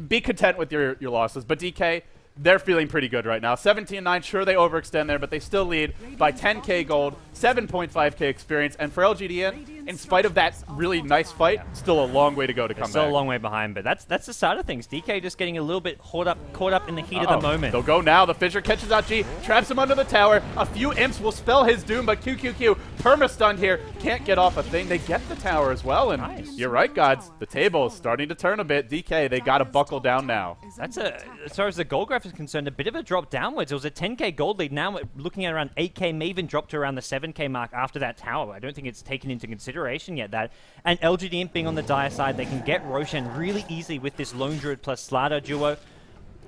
Be content with your losses. But DK, they're feeling pretty good right now. 17-9, sure they overextend there, but they still lead by 10k gold, 7.5k experience, and for LGDN, in spite of that really nice fight, still a long way to go to come back. Still a long way behind, but that's the side of things. DK just getting a little bit caught up in the heat of the moment. They'll go now. The Fissure catches out G, traps him under the tower. A few imps will spell his doom, but QQQ, perma-stunned here, can't get off a thing. They get the tower as well, and you're right, gods. The table is starting to turn a bit. DK, they got to buckle down now. That's as far as the gold graph is concerned, a bit of a drop downwards. It was a 10k gold lead. Now we're looking at around 8k, may even drop to around the 7k mark after that tower. I don't think it's taken into consideration yet that. And LGD Imp being on the dire side, they can get Roshan really easily with this Lone Druid plus Slardar duo.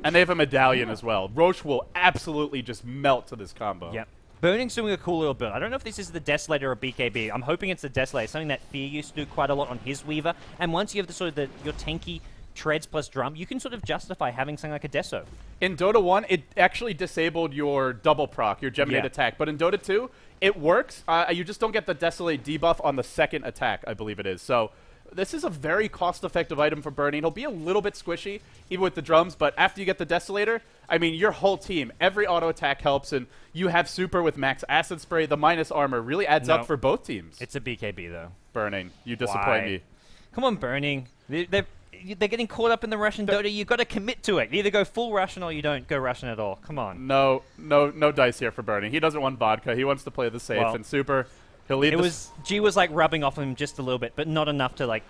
And they have a medallion as well. Roche will absolutely just melt to this combo. Yep. Burning's doing a cool little build. I don't know if this is the Desolator or BKB. I'm hoping it's the Desolator, something that Fear used to do quite a lot on his Weaver. And once you have the sort of your tanky Treads plus Drum, you can sort of justify having something like a Deso. In Dota 1, it actually disabled your double proc, your Geminate attack. But in Dota 2, it works. You just don't get the Desolate debuff on the second attack, I believe it is. So this is a very cost-effective item for Burning. He'll be a little bit squishy, even with the drums, but after you get the Desolator, I mean, your whole team, every auto attack helps, and you have Super with max Acid Spray. The minus armor really adds up for both teams. It's a BKB, though. Burning, you disappoint me. Come on, Burning. They're getting caught up in the Russian Dota. You've got to commit to it. You either go full Russian or you don't go Russian at all. Come on. No dice here for Burning. He doesn't want vodka. He wants to play the safe, and Super... G was like rubbing off him just a little bit, but not enough to like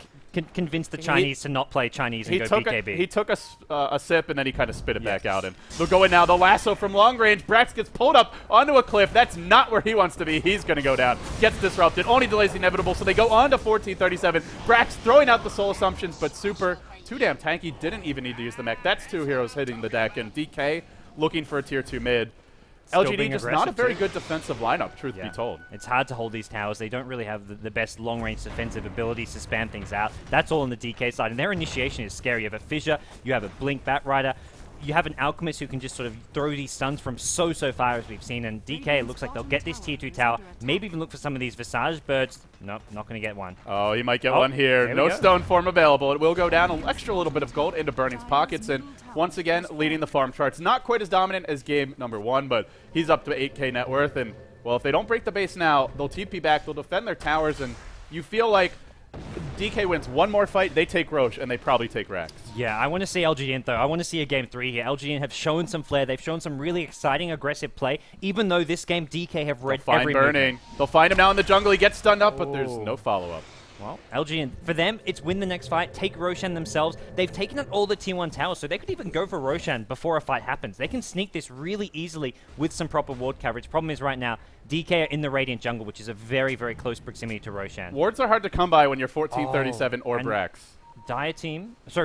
convince the Chinese to not play Chinese and go BKB. He took a sip and then he kind of spit it back out. And they'll go in now. The lasso from long range. Brax gets pulled up onto a cliff. That's not where he wants to be. He's going to go down. Gets disrupted. Only delays the inevitable. So they go on to 1437. Brax throwing out the soul assumptions, but Super too damn tanky. Didn't even need to use the mech. That's 2 heroes hitting the deck, and DK looking for a tier 2 mid. LGD just not a very good defensive lineup, truth be told. It's hard to hold these towers. They don't really have the best long-range defensive abilities to spam things out. That's all on the DK side, and their initiation is scary. You have a Fissure, you have a Blink Batrider, you have an Alchemist who can just sort of throw these stuns from so far, as we've seen, and DK, it looks like they'll get this tier 2 tower, maybe even look for some of these Visage Birds. Nope, not going to get one. Oh, he might get one here. No stone form available. It will go down an extra little bit of gold into Burning's pockets, and once again, leading the farm charts. Not quite as dominant as game number 1, but he's up to 8k net worth, and, well, if they don't break the base now, they'll TP back, they'll defend their towers, and you feel like DK wins one more fight, they take Roche, and they probably take Rax. Yeah, I want to see LGN, though. I want to see a game 3 here. LGN have shown some flair. They've shown some really exciting, aggressive play, even though this game DK have read every Burning. movement. They'll find him now in the jungle. He gets stunned up, but there's no follow-up. Well, LGN, for them, it's win the next fight, take Roshan themselves. They've taken out all the tier 1 towers, so they could even go for Roshan before a fight happens. They can sneak this really easily with some proper ward coverage. Problem is right now, DK are in the Radiant jungle, which is a very, very close proximity to Roshan. Wards are hard to come by when you're 1437 or Brax.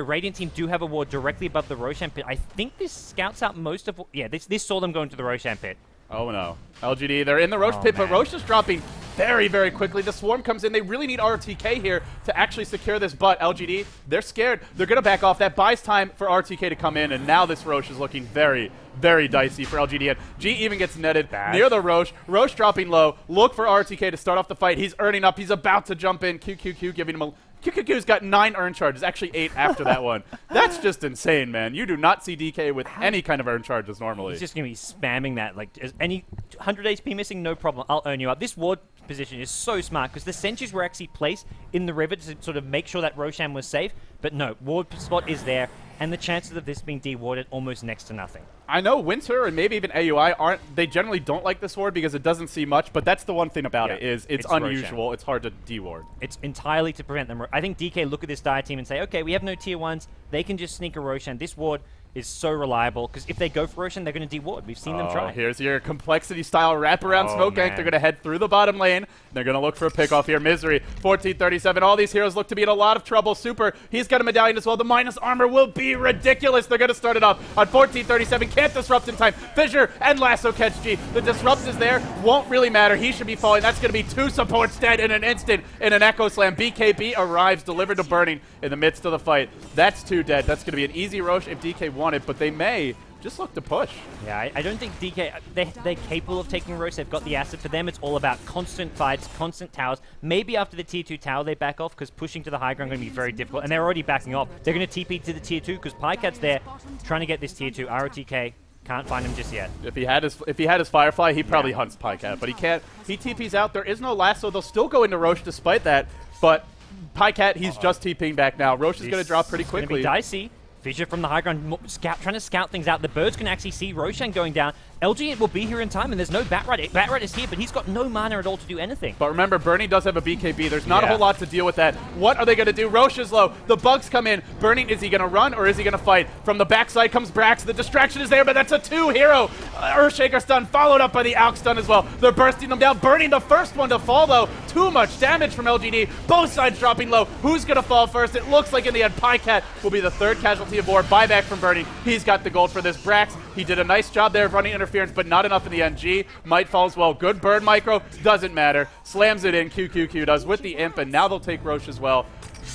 Radiant team do have a ward directly above the Roshan pit. I think this scouts out most of... Yeah, this saw them go into the Roshan pit. Oh no. LGD, they're in the Roche pit, but Roche is dropping very, very quickly. The Swarm comes in. They really need RTK here to actually secure this, but LGD, they're scared. They're going to back off. That buys time for RTK to come in, and now this Roche is looking very, very dicey for LGD. And G even gets netted near the Roche. Roche dropping low. Look for RTK to start off the fight. He's earning up. He's about to jump in. QQQ giving him a... QQQ's got 9 earn charges, actually 8 after that one. That's just insane, man. You do not see DK with any kind of earn charges normally. He's just going to be spamming that. Like, any 100 HP missing, no problem. I'll earn you up. This ward position is so smart because the sentries were actually placed in the river to sort of make sure that Roshan was safe. But no, ward spot is there, and the chances of this being dewarded almost next to nothing. I know Winter and maybe even AUI they generally don't like this ward because it doesn't see much, but that's the one thing about it is it's unusual. Roshan. It's hard to deward. It's entirely to prevent them. I think DK look at this Dire team and say, okay, we have no tier 1s. They can just sneak a Roshan. This ward is so reliable because if they go for Roshan, they're going to deward. We've seen them try. Here's your complexity-style wraparound smoke gank. They're going to head through the bottom lane. They're going to look for a pick-off here. Misery, 1437. All these heroes look to be in a lot of trouble. Super, he's got a medallion as well. The minus armor will be ridiculous. They're going to start it up on 1437. Can't disrupt in time. Fissure and Lasso catch G. The disrupt is there. Won't really matter. He should be falling. That's going to be 2 supports dead in an instant in an Echo Slam. BKB arrives, delivered to Burning in the midst of the fight. That's 2 dead. That's going to be an easy Roche if DK wanted, but they may just look to push. Yeah, I don't think DK, they're capable of taking Roche. They've got the asset. For them, it's all about constant fights, constant towers. Maybe after the tier 2 tower, they back off because pushing to the high ground is going to be very difficult. And they're already backing off. They're going to TP to the tier 2 because Pycat's there trying to get this tier 2. ROTK can't find him just yet. If he had his Firefly, he probably hunts Pycat, but he can't. He TP's out. There is no lasso. They'll still go into Roche despite that, but Pycat, he's just TPing back now. Roche is going to drop pretty quickly. It's going to be dicey. Fissure from the high ground, trying to scout things out. The birds can actually see Roshan going down. LG will be here in time, and there's no Batrider. Batrider is here, but he's got no mana at all to do anything. But remember, Burning does have a BKB. There's not a whole lot to deal with that. What are they going to do? Roche is low. The bugs come in. Burning, is he going to run, or is he going to fight? From the backside comes Brax. The distraction is there, but that's a 2-hero. Earthshaker stun, followed up by the Alk stun as well. They're bursting them down. Burning, the first one to fall, though. Too much damage from LGD. Both sides dropping low. Who's going to fall first? It looks like in the end, Pycat will be the 3rd casualty aboard. Buyback from Burning. He's got the gold for this. Brax, he did a nice job there of running interference, but not enough in the end. G might fall as well. Good burn micro, doesn't matter. Slams it in, QQQ does with the imp, and now they'll take Roche as well.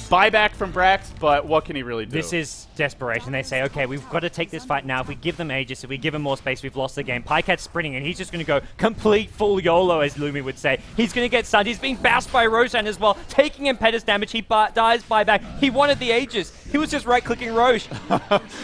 buyback from Brax, but what can he really do? This is desperation. They say, okay, we've got to take this fight now. If we give them Aegis, if we give them more space, we've lost the game. Pycat's sprinting, and he's just going to go complete full YOLO, as Lumi would say. He's going to get stunned. He's being bounced by Roshan as well, taking impetus damage. He dies buyback. He wanted the Aegis. He was just right-clicking Roche,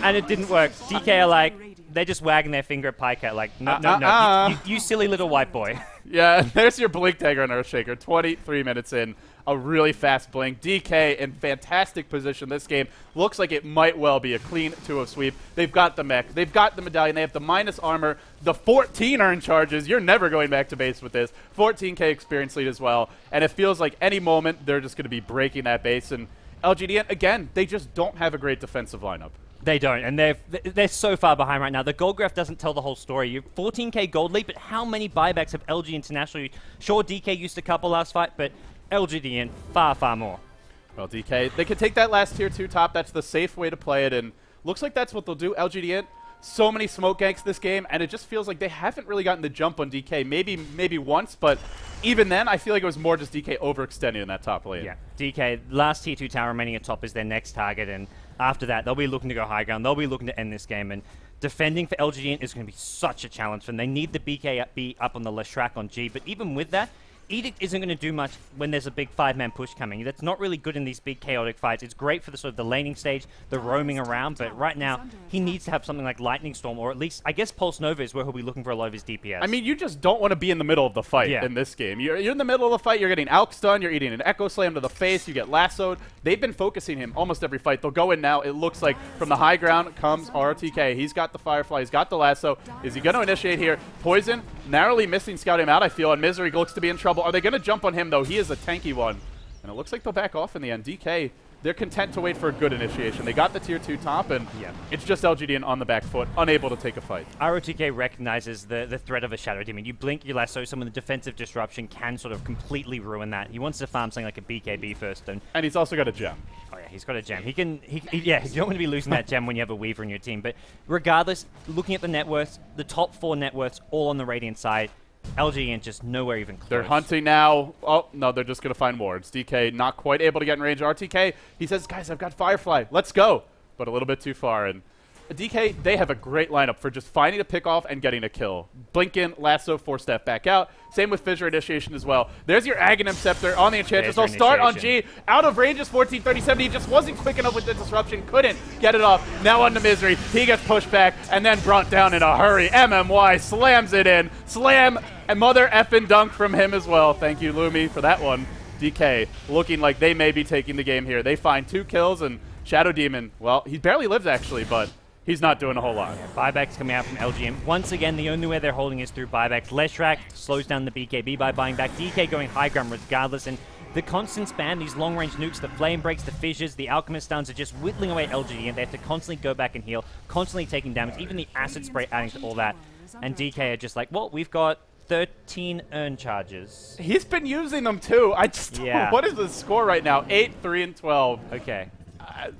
and it didn't work. DK are like, they're just wagging their finger at Pycat like, no, you silly little white boy. Yeah, there's your Blink Dagger and Earthshaker. 23 minutes in. A really fast blink. DK in fantastic position this game. Looks like it might well be a clean 2-0 sweep. They've got the mech. They've got the medallion. They have the minus armor. The 14 earn charges. You're never going back to base with this. 14k experience lead as well. And it feels like any moment they're just going to be breaking that base. And LGDN, again, they just don't have a great defensive lineup. They don't, and they're so far behind right now. The gold graph doesn't tell the whole story. You 14k gold lead, but how many buybacks have LG International used? Sure, DK used a couple last fight, but LGDN, far, far more. Well, DK, they could take that last tier 2 top. That's the safe way to play it, and looks like that's what they'll do. LGDN, so many smoke ganks this game, and it just feels like they haven't really gotten the jump on DK. Maybe once, but even then, I feel like it was more just DK overextending in that top lane. Yeah, DK, last tier 2 tower remaining atop is their next target, and after that, they'll be looking to go high ground. They'll be looking to end this game, and defending for LGDN is going to be such a challenge for them. They need the BKB up on the Leshrac on G, but even with that, Edict isn't going to do much when there's a big 5-man push coming. That's not really good in these big chaotic fights. It's great for the sort of the laning stage, the roaming around, but right now he needs to have something like Lightning Storm, or at least, I guess, Pulse Nova is where he'll be looking for a lot of his DPS. I mean, you just don't want to be in the middle of the fight in this game. You're in the middle of the fight, you're getting Alk stun, you're eating an Echo Slam to the face, you get lassoed. They've been focusing him almost every fight. They'll go in now. It looks like from the high ground comes RTK. He's got the Firefly, he's got the lasso. Is he going to initiate here? Poison, narrowly missing Scout him out, I feel, and Misery looks to be in trouble. Are they going to jump on him, though? He is a tanky one. And it looks like they'll back off in the end. DK, they're content to wait for a good initiation. They got the tier 2 top, and it's just LGDN on the back foot, unable to take a fight. ROTK recognizes the threat of a Shadow Demon. You blink, you lasso, some of the defensive disruption can sort of completely ruin that. He wants to farm something like a BKB first. And he's also got a gem. Oh yeah, he's got a gem. You don't want to be losing that gem when you have a Weaver in your team. But regardless, looking at the net worths, the top 4 net worths all on the Radiant side, LGN just nowhere even close. They're hunting now. Oh, no, they're just going to find wards. DK not quite able to get in range. RTK, he says, guys, I've got Firefly. Let's go. But a little bit too far. And DK, they have a great lineup for just finding a pick off and getting a kill. Blink in, lasso, 4-step back out. Same with Fissure Initiation as well. There's your Aghanim Scepter on the Enchantress. They'll start on G. Out of range is 1437. He just wasn't quick enough with the disruption. Couldn't get it off. Now on to Misery. He gets pushed back and then brought down in a hurry. MMY slams it in. Slam and mother effing dunk from him as well. Thank you, Lumi, for that one. DK looking like they may be taking the game here. They find 2 kills, and Shadow Demon, well, he barely lives actually, but he's not doing a whole lot. Buybacks coming out from LGM. Once again, the only way they're holding is through buybacks. Leshrac slows down the BKB by buying back. DK going high ground regardless, and the constant spam, these long-range nukes, the flame breaks, the fissures, the alchemist stuns are just whittling away LGD, and they have to constantly go back and heal, constantly taking damage, even the acid spray adding to all that. And DK are just like, well, we've got 13 earn charges. He's been using them too. I just what is the score right now? 8, 3, and 12. Okay.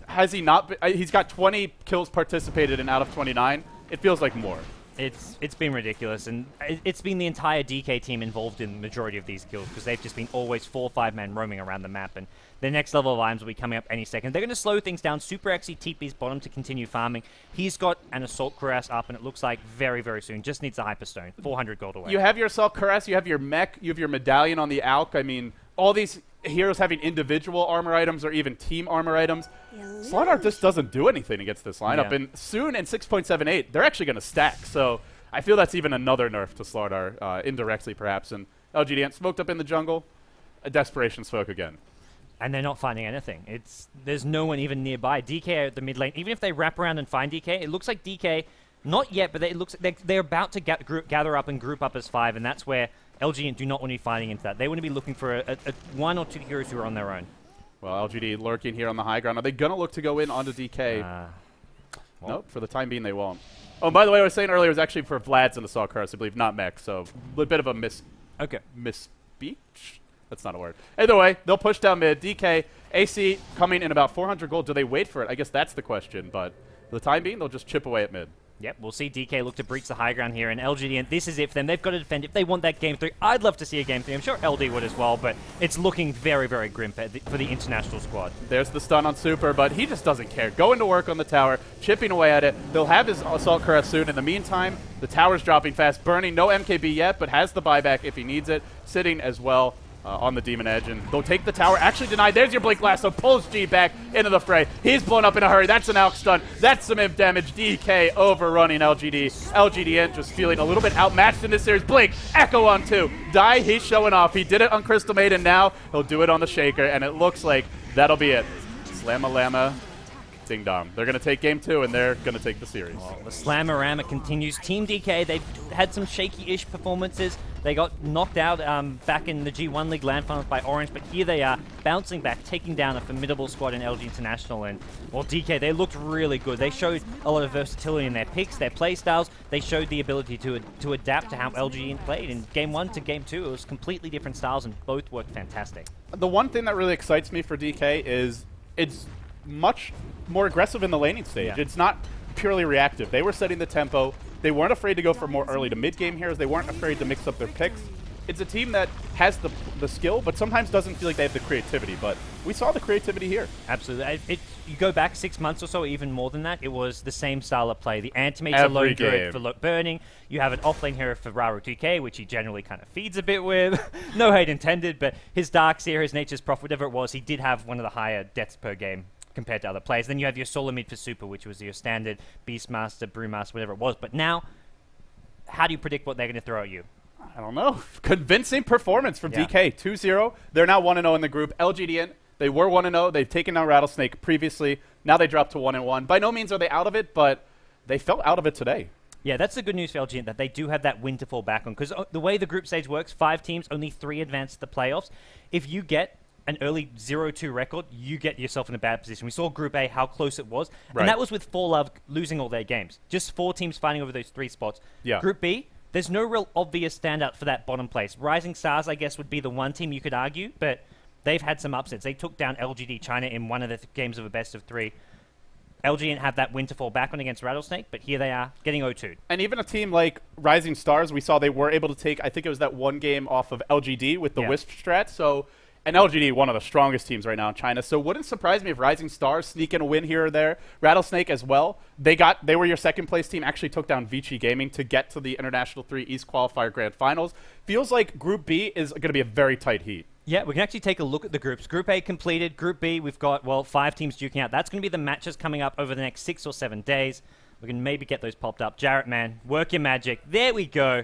Has he not been, he's got 20 kills participated in out of 29. It feels like more. It's been ridiculous, and it's been the entire DK team involved in the majority of these kills, because they've just been always 4 or 5 men roaming around the map, and the next level of items will be coming up any second. They're going to slow things down. Super actually TP's bottom to continue farming. He's got an Assault Cuirass up, and it looks like very, very soon. Just needs a Hyperstone. 400 gold away. You have your Assault Cuirass, you have your mech, you have your medallion on the Alk. I mean, all these heroes having individual armor items or even team armor items. Slardar just doesn't do anything against this lineup, and soon in 6.78, they're actually going to stack. So I feel that's even another nerf to Slardar, indirectly perhaps. And LGDN smoked up in the jungle. A desperation smoke again. And they're not finding anything. There's no one even nearby. DK at the mid lane, even if they wrap around and find DK, it looks like DK, not yet, but it looks like they're about to gather up and group up as 5, and that's where LGD do not want to be fighting into that. They want to be looking for a 1 or 2 heroes who are on their own. Well, LGD lurking here on the high ground. Are they going to look to go in onto DK? Nope, for the time being they won't. Oh, by the way, what I was saying earlier was actually for Vlad's and Assault Cuirass, I believe, not mech, so a bit of a misspeech? That's not a word. Either way, they'll push down mid. DK, AC coming in about 400 gold. Do they wait for it? I guess that's the question, but for the time being, they'll just chip away at mid. Yep, we'll see DK look to breach the high ground here, and LGD, and this is it for them. They've got to defend if they want that Game 3. I'd love to see a Game 3. I'm sure LD would as well, but it's looking very, very grim for the international squad. There's the stun on Super, but he just doesn't care. Going to work on the tower, chipping away at it. They'll have his Assault Cuirass soon. In the meantime, the tower's dropping fast. Burning, no MKB yet, but has the buyback if he needs it. Sitting as well. On the Demon Edge, and they'll take the tower. Actually denied. There's your Blink Lasso. Pulls G back into the fray. He's blown up in a hurry. That's an Alk stun. That's some imp damage. DK overrunning LGD. LGD just feeling a little bit outmatched in this series. Blink, Echo on 2. Die, he's showing off. He did it on Crystal Maiden. Now he'll do it on the Shaker, and it looks like that'll be it. Slamma-Llama. Ding dong. They're going to take game 2, and they're going to take the series. Well, the Slamorama continues. Team DK, they've had some shaky-ish performances. They got knocked out back in the G1 League Land Finals by Orange, but here they are bouncing back, taking down a formidable squad in LG International. And, well, DK, they looked really good. They showed a lot of versatility in their picks, their play styles. They showed the ability to adapt to how LG played. In Game 1 to Game 2, it was completely different styles, and both worked fantastic. The one thing that really excites me for DK is it's much more aggressive in the laning stage. Yeah. It's not purely reactive. They were setting the tempo. They weren't afraid to go for more early to mid-game heroes. They weren't afraid to mix up their picks. It's a team that has the skill, but sometimes doesn't feel like they have the creativity. But we saw the creativity here. Absolutely. You go back 6 months or so, even more than that, it was the same style of play. The Antimate's a low druid for burning. You have an offlane hero for Raru 2K, which he generally kind of feeds a bit with. No hate intended, but his Darkseer, his Nature's Prophet, whatever it was, he did have one of the higher deaths per game compared to other players. Then you have your solo mid for Super, which was your standard Beastmaster, Brewmaster, whatever it was. But now, how do you predict what they're going to throw at you? I don't know. Convincing performance from DK. 2-0. They're now 1-0 in the group. LGD, they were 1-0. They've taken down Rattlesnake previously. Now they dropped to 1-1. By no means are they out of it, but they felt out of it today. Yeah, that's the good news for LG, that they do have that win to fall back on. Because the way the group stage works, 5 teams, only 3 advance to the playoffs. If you get an early 0-2 record, you get yourself in a bad position. We saw Group A, how close it was. Right. And that was with 4Love losing all their games. Just 4 teams fighting over those 3 spots. Yeah. Group B, there's no real obvious standout for that bottom place. Rising Stars, I guess, would be the one team you could argue, but they've had some upsets. They took down LGD China in one of the games of a best of 3. LG didn't have that win to fall back on against Rattlesnake, but here they are, getting 0-2'd. And even a team like Rising Stars, we saw they were able to take, I think it was that one game off of LGD with the Wisp strat, so... And LGD, one of the strongest teams right now in China. So wouldn't surprise me if Rising Stars sneak in a win here or there. Rattlesnake as well. They were your second place team, actually took down Vici Gaming to get to the International 3 East Qualifier Grand Finals. Feels like Group B is going to be a very tight heat. Yeah, we can actually take a look at the groups. Group A completed. Group B, we've got, well, 5 teams duking out. That's going to be the matches coming up over the next 6 or 7 days. We can maybe get those popped up. Jarrett, man, work your magic. There we go.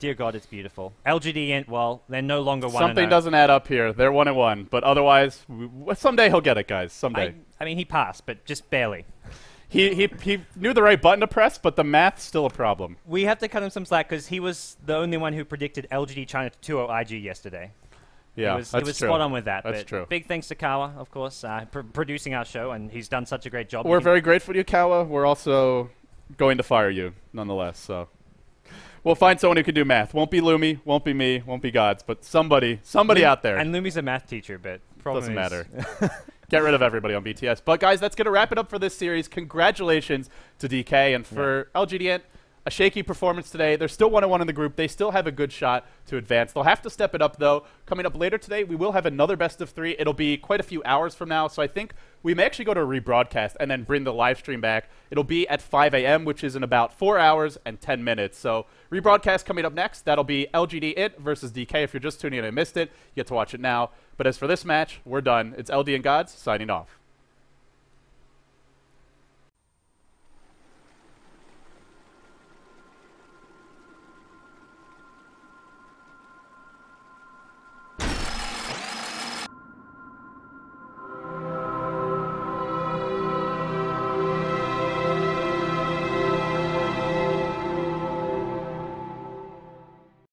Dear God, it's beautiful. LGD, well, they're no longer 1-0. Something doesn't add up here. They're 1-1, but otherwise, someday he'll get it, guys. Someday. I mean, he passed, but just barely. He knew the right button to press, but the math's still a problem. We have to cut him some slack because he was the only one who predicted LGD China to 2-0 IG yesterday. Yeah, he was spot on with that. That's true. Big thanks to Kawa, of course, producing our show, and he's done such a great job. We're very grateful to you, Kawa. We're also going to fire you, nonetheless, so... We'll find someone who can do math. Won't be Lumi, won't be me, won't be Gods, but somebody out there. And Lumi's a math teacher, but doesn't matter. Get rid of everybody on BTS. But guys, that's going to wrap it up for this series. Congratulations to DK, and for LGD, a shaky performance today. They're still 1-1 in the group. They still have a good shot to advance. They'll have to step it up, though. Coming up later today, we will have another best of 3. It'll be quite a few hours from now, so I think we may actually go to a rebroadcast and then bring the live stream back. It'll be at 5 a.m., which is in about 4 hours and 10 minutes. So rebroadcast coming up next. That'll be LGD versus DK. If you're just tuning in and missed it, you get to watch it now. But as for this match, we're done. It's LD and Gods signing off.